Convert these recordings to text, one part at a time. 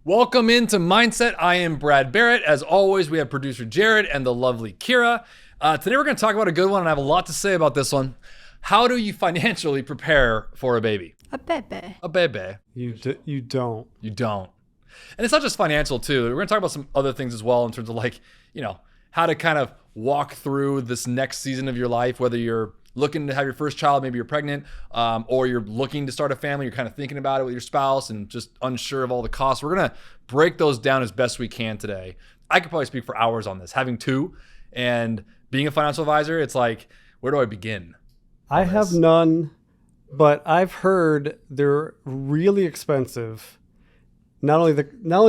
Welcome into Mindset. I am Brad Barrett. As always, we have producer Jared and the lovely Kira. Today we're going to talk about a good one, and I have a lot to say about this one. How do you financially prepare for a baby? A bebe. A bebe. You don't. You don't. And it's not just financial too. We're going to talk about some other things as well in terms of how to kind of walk through this next season of your life, whether you're looking to have your first child, maybe you're pregnant, or you're looking to start a family, you're kind of thinking about it with your spouse and just unsure of all the costs. We're going to break those down as best we can today. I could probably speak for hours on this. Having two and being a financial advisor, it's like, where do I begin? I have none, but I've heard they're really expensive. Not only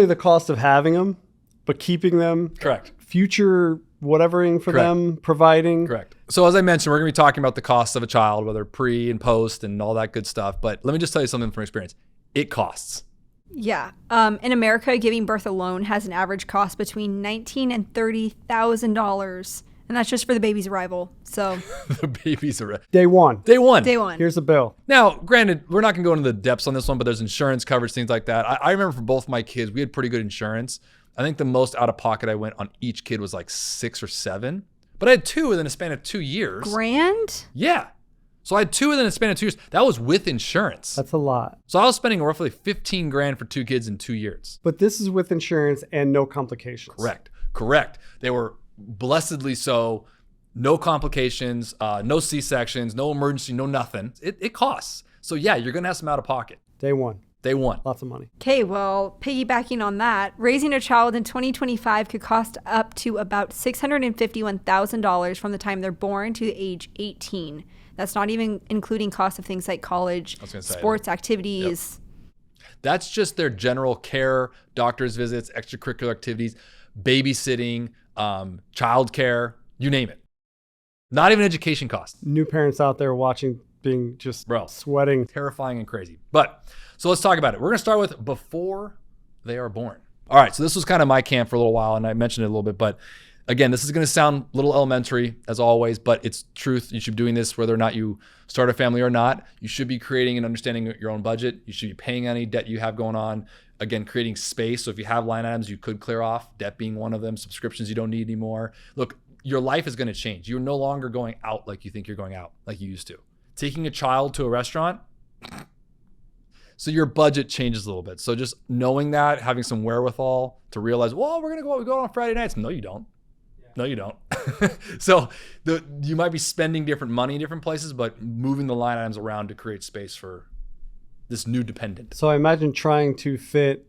the cost of having them, but keeping them. Correct. Future whatevering for them, providing. Correct. So as I mentioned, we're going to be talking about the costs of a child, whether pre and post and all that good stuff. But let me just tell you something from experience. It costs. Yeah. In America, giving birth alone has an average cost between $19,000 and $30,000. And that's just for the baby's arrival. So The baby's arrival. Day one. Day one. Here's the bill. Now, granted, we're not going to go into the depths on this one, but there's insurance coverage, things like that. I remember for both my kids, we had pretty good insurance. I think the most out of pocket I went on each kid was like 6 or 7. But I had 2 within a span of 2 years. Grand? Yeah. So I had 2 within a span of 2 years. That was with insurance. That's a lot. So I was spending roughly 15 grand for 2 kids in 2 years. But this is with insurance and no complications. Correct. They were blessedly so. No complications, no C-sections, no emergency, no nothing. It costs. So yeah, you're going to have some out of pocket. Day one. Lots of money. Okay, well, piggybacking on that, raising a child in 2025 could cost up to about $651,000 from the time they're born to age 18. That's not even including costs of things like college, sports activities. Yep. That's just their general care, doctor's visits, extracurricular activities, babysitting, childcare, you name it. Not even education costs. New parents out there watching being just sweating. Terrifying and crazy. But so let's talk about it. We're going to start with before they are born. All right. So this was kind of my camp for a little while, and I mentioned it a little bit. But again, this is going to sound a little elementary as always, but it's truth. You should be doing this whether or not you start a family or not. You should be creating and understanding your own budget. You should be paying any debt you have going on. Again, creating space. So if you have line items, you could clear off, debt being one of them, subscriptions you don't need anymore. Look, your life is going to change. You're no longer going out like you think you're going out, like you used to. Taking a child to a restaurant, so your budget changes a little bit. So just knowing that, having some wherewithal to realize, well, we're going to go out. We go out on Friday nights. No, you don't. No, you don't. So you might be spending different money in different places, but moving the line items around to create space for this new dependent. So I imagine trying to fit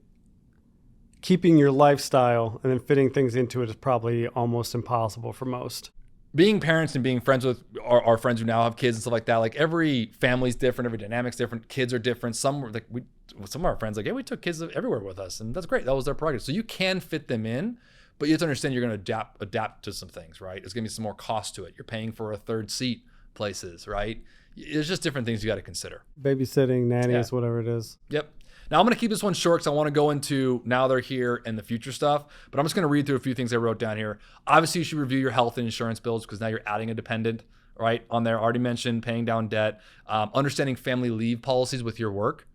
keeping your lifestyle and then fitting things into it is probably almost impossible for most. Being parents and being friends with our friends who now have kids and stuff like that, like every family's different, every dynamic's different, kids are different. Some of our friends we took kids everywhere with us, and that's great. That was their prerogative. So you can fit them in, but you have to understand you're going to adapt to some things, right? There's going to be some more cost to it. You're paying for a third seat places, right? There's just different things you got to consider. Babysitting, nannies, whatever it is. Yep. Now I'm going to keep this one short because I want to go into now they're here and the future stuff, but I'm just going to read through a few things I wrote down here. Obviously, you should review your health and insurance bills because now you're adding a dependent, right? On there, already mentioned paying down debt, understanding family leave policies with your work,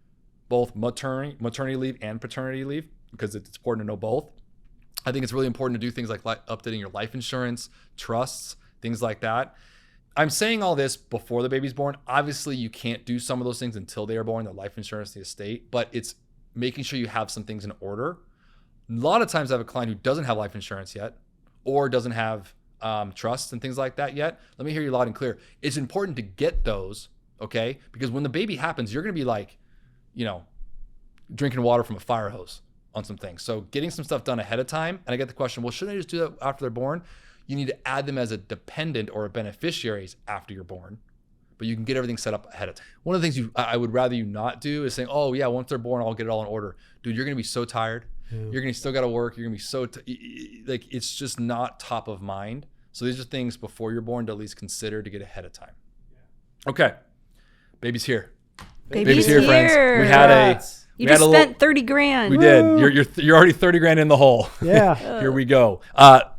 both maternity leave and paternity leave, because it's important to know both. I think it's really important to do things like updating your life insurance, trusts, things like that. I'm saying all this before the baby's born. Obviously, you can't do some of those things until they are born, the life insurance, the estate, but it's making sure you have some things in order. A lot of times I have a client who doesn't have life insurance yet or doesn't have trusts and things like that yet. Let me hear you loud and clear. It's important to get those, okay? Because when the baby happens, you're going to be like, drinking water from a fire hose on some things. So getting some stuff done ahead of time. And I get the question, well, shouldn't I just do that after they're born? You need to add them as a dependent or a beneficiaries after you're born, but you can get everything set up ahead of time. One of the things I would rather you not do is saying, oh yeah, once they're born, I'll get it all in order. Dude, you're going to be so tired. Yeah. You're going to still got to work. You're going to be so, it's just not top of mind. So these are things before you're born to at least consider to get ahead of time. Okay. Baby's here. Baby's here, friends. We had You just spent 30 grand. We did. You're already 30 grand in the hole. Yeah. Here we go.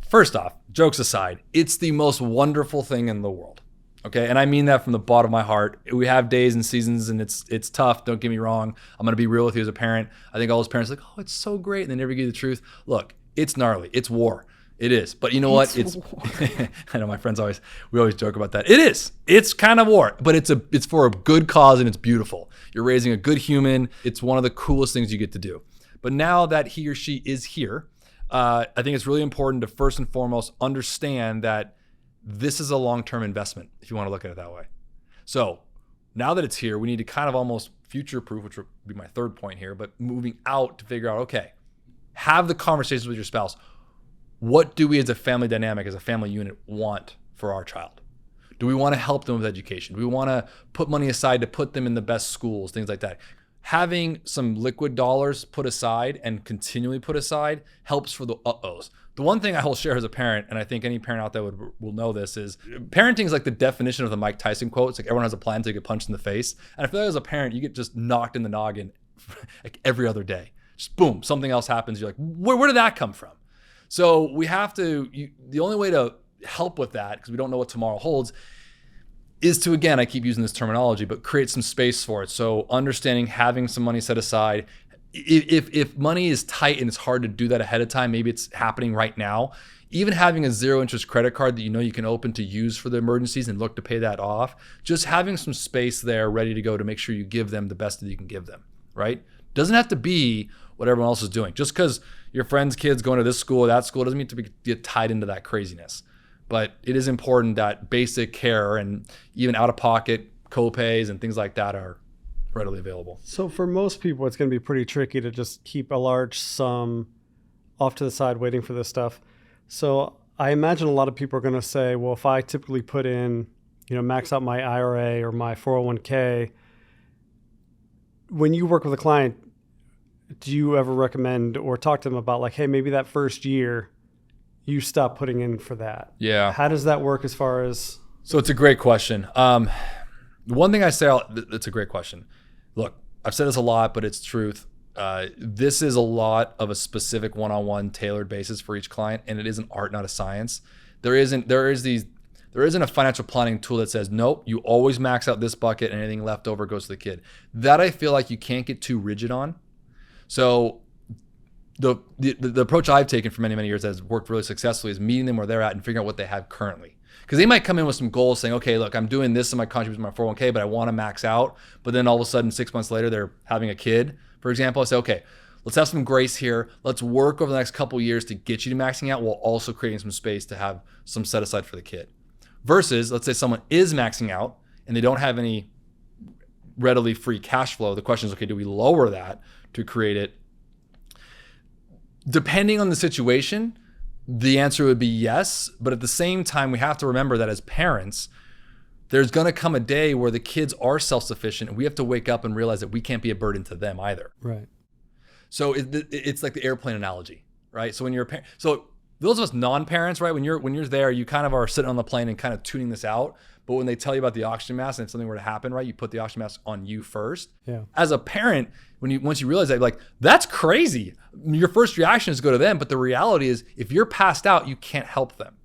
First off, jokes aside, it's the most wonderful thing in the world. Okay, and I mean that from the bottom of my heart. We have days and seasons, and it's tough. Don't get me wrong. I'm gonna be real with you as a parent. I think all those parents are like, oh, it's so great, and they never give you the truth. Look, it's gnarly. It's war. It is. But you know what? It's I know my friends we always joke about that. It is. It's kind of war, but it's for a good cause and it's beautiful. You're raising a good human. It's one of the coolest things you get to do. But now that he or she is here, I think it's really important to first and foremost understand that this is a long-term investment, if you want to look at it that way. So now that it's here, we need to kind of almost future-proof, which would be my third point here, but moving out to figure out, okay, have the conversations with your spouse. What do we as a family dynamic, as a family unit, want for our child? Do we want to help them with education? Do we want to put money aside to put them in the best schools, things like that? Having some liquid dollars put aside and continually put aside helps for the uh-ohs. The one thing I will share as a parent, and I think any parent out there will know this, is parenting is like the definition of the Mike Tyson quote. It's like everyone has a plan to get punched in the face. And I feel like as a parent, you get just knocked in the noggin like every other day. Just boom, something else happens. You're like, where did that come from? So we have to, the only way to help with that, because we don't know what tomorrow holds, is to, again, I keep using this terminology, but create some space for it. So understanding, having some money set aside. If money is tight and it's hard to do that ahead of time, maybe it's happening right now, even having a zero interest credit card that you know you can open to use for the emergencies and look to pay that off, just having some space there ready to go to make sure you give them the best that you can give them, right? Doesn't have to be what everyone else is doing. Just because your friend's kid's going to this school or that school doesn't mean to get tied into that craziness. But it is important that basic care and even out-of-pocket co-pays and things like that are readily available. So for most people, it's going to be pretty tricky to just keep a large sum off to the side waiting for this stuff. So I imagine a lot of people are going to say, well, if I typically put in, max out my IRA or my 401k, when you work with a client, do you ever recommend or talk to them about like, hey, maybe that first year you stop putting in for that? Yeah. How does that work as far as? So it's a great question. The one thing I say, it's a great question. Look, I've said this a lot, but it's truth. This is a lot of a specific one-on-one tailored basis for each client, and it is an art, not a science. There isn't a financial planning tool that says, nope, you always max out this bucket and anything left over goes to the kid. That I feel like you can't get too rigid on. So the approach I've taken for many, many years that has worked really successfully is meeting them where they're at and figuring out what they have currently. Because they might come in with some goals saying, okay, look, I'm doing this in my contribution to my 401k, but I want to max out. But then all of a sudden, 6 months later, they're having a kid, for example. I say, okay, let's have some grace here. Let's work over the next couple of years to get you to maxing out while also creating some space to have some set aside for the kid. Versus, let's say someone is maxing out and they don't have any readily free cash flow. The question is, okay, do we lower that to create it? Depending on the situation, the answer would be yes. But at the same time, we have to remember that as parents, there's going to come a day where the kids are self-sufficient and we have to wake up and realize that we can't be a burden to them either. Right. So it's like the airplane analogy, right? So when you're a parent, so those of us non-parents, right? When you're there, you kind of are sitting on the plane and kind of tuning this out. But when they tell you about the oxygen mask and if something were to happen, right, you put the oxygen mask on you first. Yeah. As a parent, once you realize that, like, that's crazy. Your first reaction is to go to them, but the reality is, if you're passed out, you can't help them.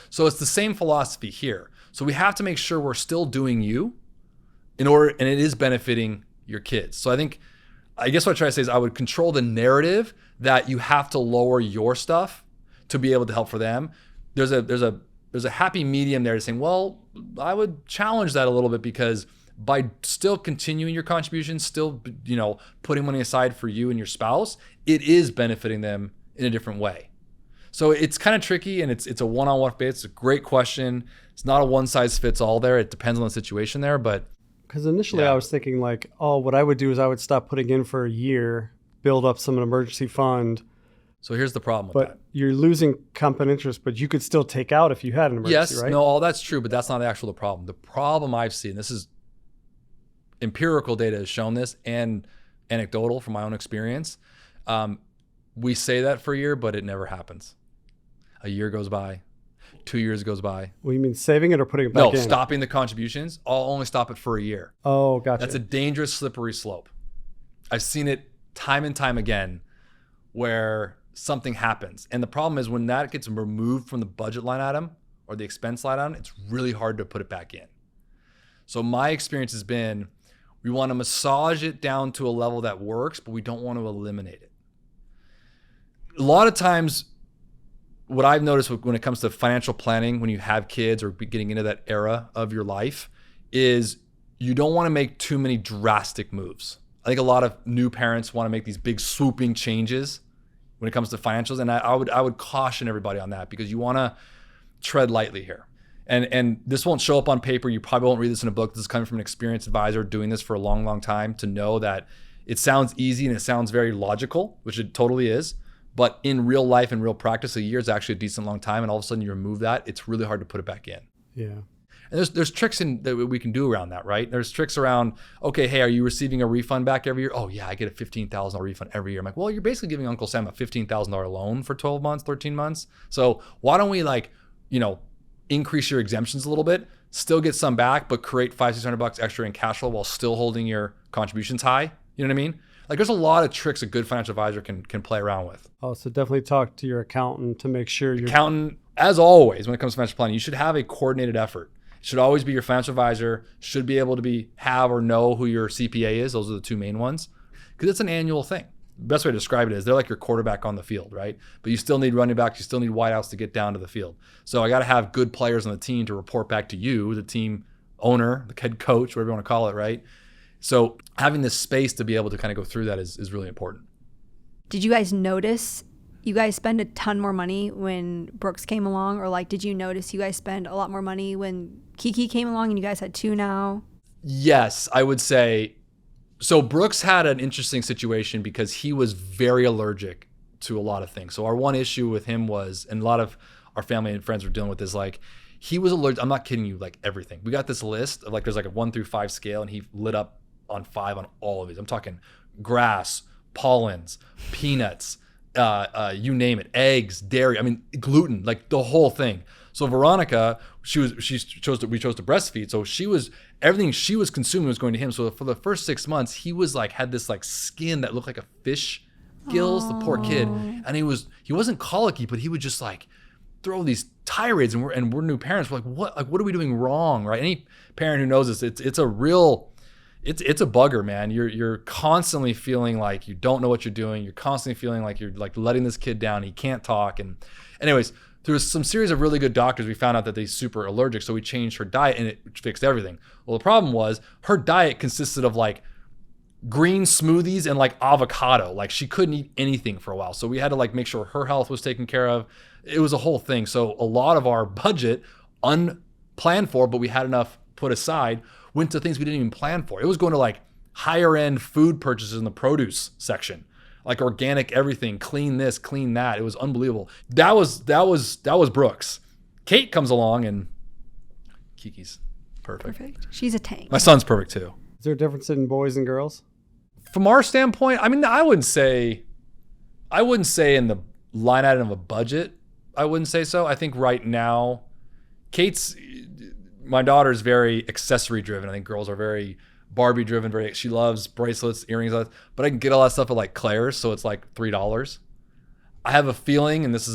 So it's the same philosophy here. So we have to make sure we're still doing you and it is benefiting your kids. So I guess what I try to say is I would control the narrative that you have to lower your stuff to be able to help for them. There's a happy medium there to saying, well, I would challenge that a little bit, because by still continuing your contributions, still, putting money aside for you and your spouse, it is benefiting them in a different way. So it's kind of tricky, and it's a one-on-one basis. It's a great question. It's not a one size fits all there. It depends on the situation there, but. Because initially I was thinking like, oh, what I would do is I would stop putting in for a year, build up some emergency fund. So here's the problem with that. But you're losing compound interest, but you could still take out if you had an emergency, right? Yes, no, all that's true, but that's not the problem. The problem I've seen, this is empirical data has shown this and anecdotal from my own experience. We say that for a year, but it never happens. A year goes by, 2 years goes by. Well, you mean saving it or putting it back in? No, stopping the contributions. I'll only stop it for a year. Oh, gotcha. That's a dangerous, slippery slope. I've seen it time and time again where something happens. And the problem is when that gets removed from the budget line item or the expense line item, it's really hard to put it back in. So my experience has been, we want to massage it down to a level that works, but we don't want to eliminate it. A lot of times, what I've noticed when it comes to financial planning, when you have kids or getting into that era of your life, is you don't want to make too many drastic moves. I think a lot of new parents want to make these big swooping changes when it comes to financials. And I would caution everybody on that, because you want to tread lightly here. And this won't show up on paper. You probably won't read this in a book. This is coming from an experienced advisor doing this for a long, long time, to know that it sounds easy and it sounds very logical, which it totally is. But in real life and real practice, a year is actually a decent long time. And all of a sudden you remove that, it's really hard to put it back in. Yeah. And there's tricks that we can do around that, right? There's tricks around, okay, hey, are you receiving a refund back every year? Oh yeah, I get a $15,000 refund every year. I'm like, well, you're basically giving Uncle Sam a $15,000 loan for 12 months, 13 months. So why don't we increase your exemptions a little bit, still get some back, but create $500-600 extra in cash flow while still holding your contributions high? You know what I mean? Like, there's a lot of tricks a good financial advisor can play around with. Oh, so definitely talk to your accountant to make sure your accountant, as always, when it comes to financial planning, you should have a coordinated effort. It should always be your financial advisor, should be able to have or know who your CPA is. Those are the two main ones, because it's an annual thing. The best way to describe it is they're like your quarterback on the field, right? But you still need running backs, you still need wideouts to get down to the field. So I got to have good players on the team to report back to you, the team owner, the head coach, whatever you want to call it, right? So having this space to be able to kind of go through that is really important. Did you guys notice you guys spend a ton more money when Brooks came along? Or like, did you notice you guys spend a lot more money when Kiki came along and you guys had two now? Yes, I would say. So Brooks had an interesting situation because he was very allergic to a lot of things. So our one issue with him was, and a lot of our family and friends were dealing with this, like, he was allergic. I'm not kidding you, like everything. We got this list of, like, there's like a 1 through 5 scale, and he lit up on 5 on all of these. I'm talking grass, pollens, peanuts, you name it, eggs, dairy, I mean, gluten, like the whole thing. So Veronica, we chose to breastfeed. So everything she was consuming was going to him. So for the first 6 months, he was like, had this like skin that looked like a fish gills, the poor kid. And he wasn't colicky, but he would just like throw these tirades, and we're new parents. We're like, what are we doing wrong? Right? Any parent who knows this, it's a bugger, man. You're constantly feeling like you don't know what you're doing. You're constantly feeling like you're like letting this kid down. He can't talk. And anyways, through some series of really good doctors, we found out that he's super allergic. So we changed her diet, and it fixed everything. Well, the problem was her diet consisted of like green smoothies and like avocado. Like, she couldn't eat anything for a while. So we had to like make sure her health was taken care of. It was a whole thing. So a lot of our budget, unplanned for, but we had enough put aside, went to things we didn't even plan for. It was going to like higher end food purchases in the produce section, like organic everything, clean this, clean that. It was unbelievable. That was Brooks. Kate comes along, and Kiki's perfect. She's a tank. My son's perfect too. Is there a difference in boys and girls? From our standpoint, I mean, I wouldn't say in the line item of a budget, I wouldn't say so. I think right now, my daughter's very accessory driven. I think girls are very Barbie driven. She loves bracelets, earrings, but I can get all that stuff at like Claire's, so it's like $3. I have a feeling, and this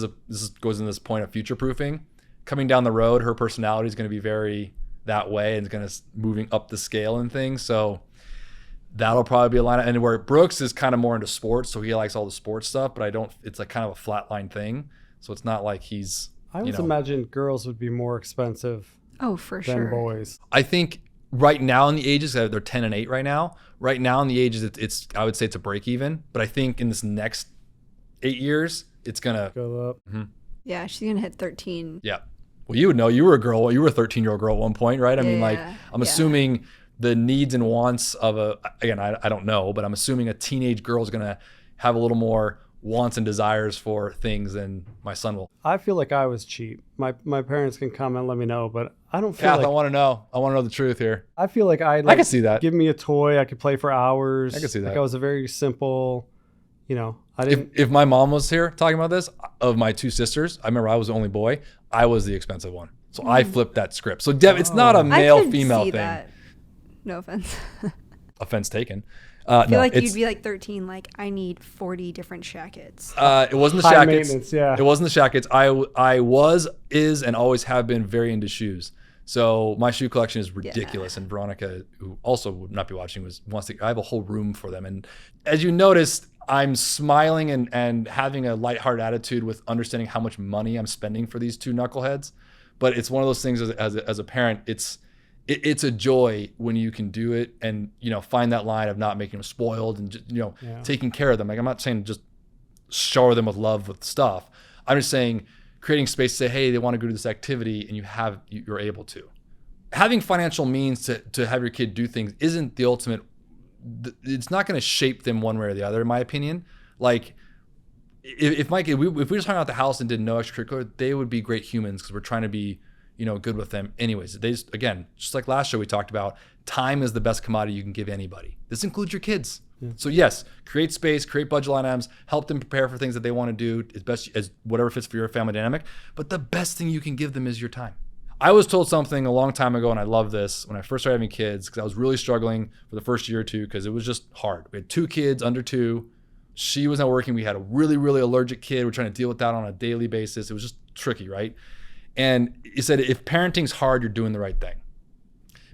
goes in this point of future proofing, coming down the road, her personality is going to be very that way, and it's going to moving up the scale and things. So that'll probably be a line. And where Brooks is kind of more into sports, so he likes all the sports stuff, but it's like kind of a flatline thing. So it's not like he's. I always imagine girls would be more expensive. Oh, for than sure. boys. I think right now in the ages, they're 10 and 8 right now. Right now in the ages, it's I would say it's a break even. But I think in this next 8 years, it's gonna go up. Mm-hmm. Yeah, she's gonna hit 13. Yeah. Well, you would know. You were a girl. You were a 13-year-old girl at one point, right? I mean, like, I'm assuming the needs and wants of I don't know, but I'm assuming a teenage girl is gonna have a little more wants and desires for things than my son will. I feel like I was cheap. My parents can comment, let me know, but I don't feel Kath, like I want to know the truth here. I feel like I can see that. Give me a toy, I could play for hours. I can see that. Like, I was a very simple, I didn't. If my mom was here talking about this, of my 2 sisters, I remember I was the only boy. I was the expensive one. So I flipped that script. So it's not a male-female thing. That. No offense. Offense taken. I feel like you'd be like 13, like, I need 40 different shackets. It wasn't the High shackets. maintenance, yeah. It wasn't the shackets. I is and always have been very into shoes. So my shoe collection is ridiculous. And Veronica, who also would not be watching, I have a whole room for them. And as you noticed, I'm smiling and having a lighthearted attitude with understanding how much money I'm spending for these two knuckleheads. But it's one of those things as a parent, it's a joy when you can do it and, find that line of not making them spoiled and, taking care of them. Like, I'm not saying just shower them with love with stuff. I'm just saying creating space to say, hey, they want to go to this activity and you're able to. Having financial means to have your kid do things isn't the ultimate. It's not going to shape them one way or the other, in my opinion. Like, if my kid, if we just hung out at the house and did no extracurricular, they would be great humans because we're trying to be, good with them anyways. They just like last show we talked about, time is the best commodity you can give anybody. This includes your kids. Yeah. So yes, create space, create budget line items, help them prepare for things that they want to do as best as whatever fits for your family dynamic. But the best thing you can give them is your time. I was told something a long time ago, and I love this, when I first started having kids, because I was really struggling for the first year or two because it was just hard. We had 2 kids under 2. She was not working. We had a really, really allergic kid. We're trying to deal with that on a daily basis. It was just tricky, right? And he said, if parenting's hard, you're doing the right thing.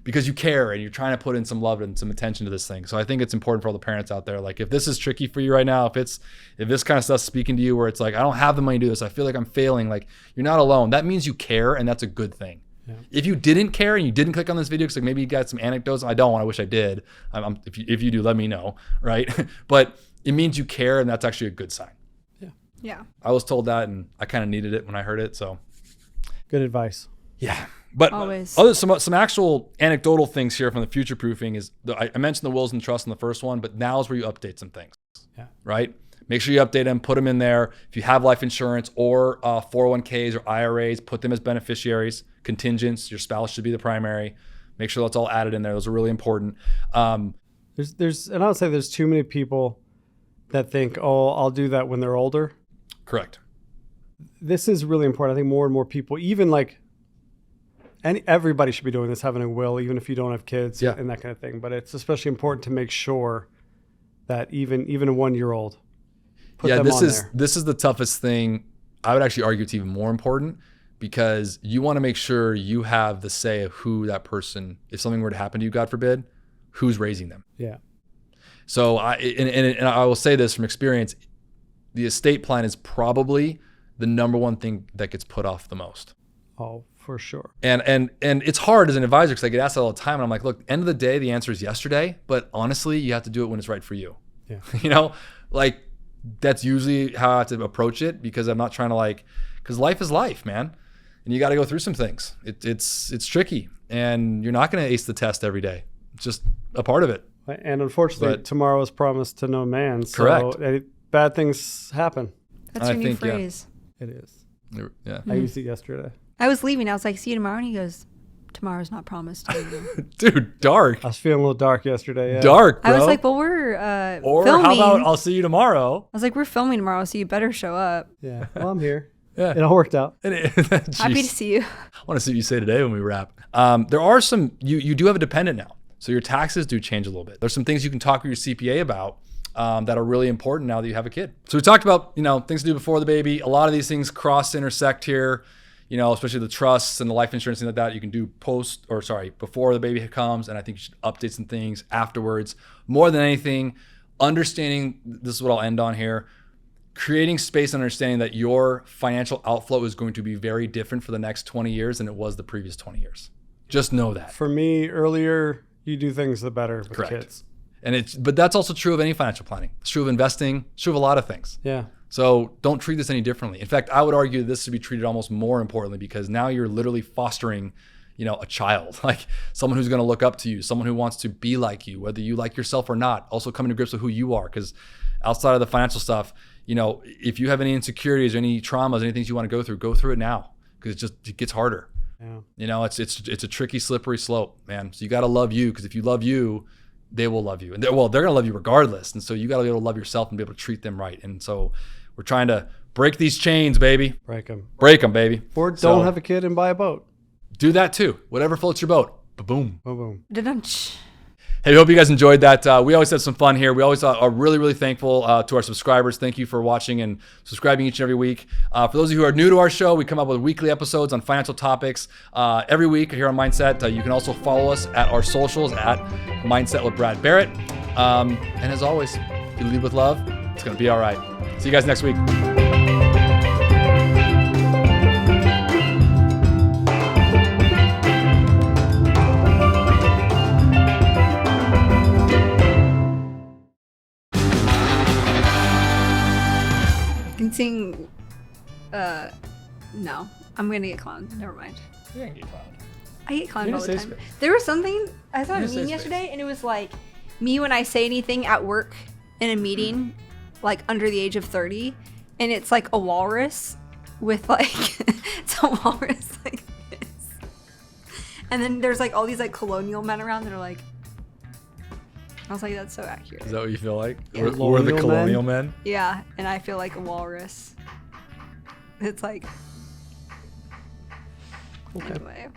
Because you care and you're trying to put in some love and some attention to this thing. So I think it's important for all the parents out there. Like, if this is tricky for you right now, if this kind of stuff's speaking to you where it's like, I don't have the money to do this, I feel like I'm failing, like, you're not alone. That means you care, and that's a good thing. Yeah. If you didn't care and you didn't click on this video because maybe you got some anecdotes, I wish I did. If you do, let me know, right? But it means you care, and that's actually a good sign. Yeah. I was told that, and I kind of needed it when I heard it. So good advice. Yeah. But some actual anecdotal things here from the future proofing is I mentioned the wills and trust in the first one, but now is where you update some things. Yeah. Right? Make sure you update them, put them in there. If you have life insurance or 401ks or IRAs, put them as beneficiaries. Contingents, your spouse should be the primary. Make sure that's all added in there. Those are really important. There's and I would say there's too many people that think, oh, I'll do that when they're older. Correct. This is really important. I think more and more people, even like, everybody should be doing this, having a will, even if you don't have kids and that kind of thing. But it's especially important to make sure that even a 1-year-old, put them on there. This is the toughest thing. I would actually argue it's even more important because you want to make sure you have the say of who that person, if something were to happen to you, God forbid, who's raising them. Yeah. So I will say this from experience, the estate plan is probably the number one thing that gets put off the most. Oh, for sure. And it's hard as an advisor because I get asked that all the time, and I'm like, look, end of the day, the answer is yesterday, but honestly, you have to do it when it's right for you. Yeah. Like, that's usually how I have to approach it because I'm not trying to because life is life, man. And you got to go through some things. It's tricky, and you're not going to ace the test every day. It's just a part of it. And unfortunately, tomorrow is promised to no man. So correct. Bad things happen. That's your new phrase. Yeah. It is. Yeah. I used it yesterday. I was leaving. I was like, see you tomorrow. And he goes, tomorrow's not promised. Dude, dark. I was feeling a little dark yesterday. Yeah. Dark, bro. I was like, well, we're or filming. How about I'll see you tomorrow? I was like, we're filming tomorrow, so you better show up. Yeah. Well, I'm here. Yeah. It all worked out. Happy to see you. I want to see what you say today when we wrap. There are some, you do have a dependent now. So your taxes do change a little bit. There's some things you can talk with your CPA about that are really important now that you have a kid. So we talked about, things to do before the baby. A lot of these things intersect here, especially the trusts and the life insurance, things like that. You can do before the baby comes. And I think you should update some things afterwards. More than anything, understanding, this is what I'll end on here, creating space and understanding that your financial outflow is going to be very different for the next 20 years than it was the previous 20 years. Just know that. For me, earlier you do things, the better with Correct. Kids. But that's also true of any financial planning. It's true of investing. It's true of a lot of things. Yeah. So don't treat this any differently. In fact, I would argue this should be treated almost more importantly because now you're literally fostering, a child, like someone who's going to look up to you, someone who wants to be like you, whether you like yourself or not. Also coming to grips with who you are, because outside of the financial stuff, if you have any insecurities or any traumas, any things you want to go through it now, because it gets harder. Yeah. It's a tricky, slippery slope, man. So you got to love you, because if you love you, they will love you, and they're going to love you regardless. And so you got to be able to love yourself and be able to treat them right. And so we're trying to break these chains, baby. Break them, baby. Or don't have a kid and buy a boat. Do that too. Whatever floats your boat. Ba-boom. Boom, boom. Da-dum. Hey, we hope you guys enjoyed that. We always had some fun here. We always are really, really thankful to our subscribers. Thank you for watching and subscribing each and every week. For those of you who are new to our show, we come up with weekly episodes on financial topics every week here on Mindset. You can also follow us at our socials at Mindset with Brad Barrett. And as always, if you lead with love, it's going to be all right. See you guys next week. Sing, no, I'm gonna get clowned. Never mind. You're gonna get clowned. I get clowned You're all the gonna time. say space. There was something I saw a You're gonna meme say yesterday, space. and it was like me when I say anything at work in a meeting, like under the age of 30, and it's like a walrus with like it's a walrus like this, and then there's like all these like colonial men around that are like. I was like, that's so accurate. Is that what you feel like? Yeah. We're the colonial men? Yeah, and I feel like a walrus. It's like, Okay. anyway.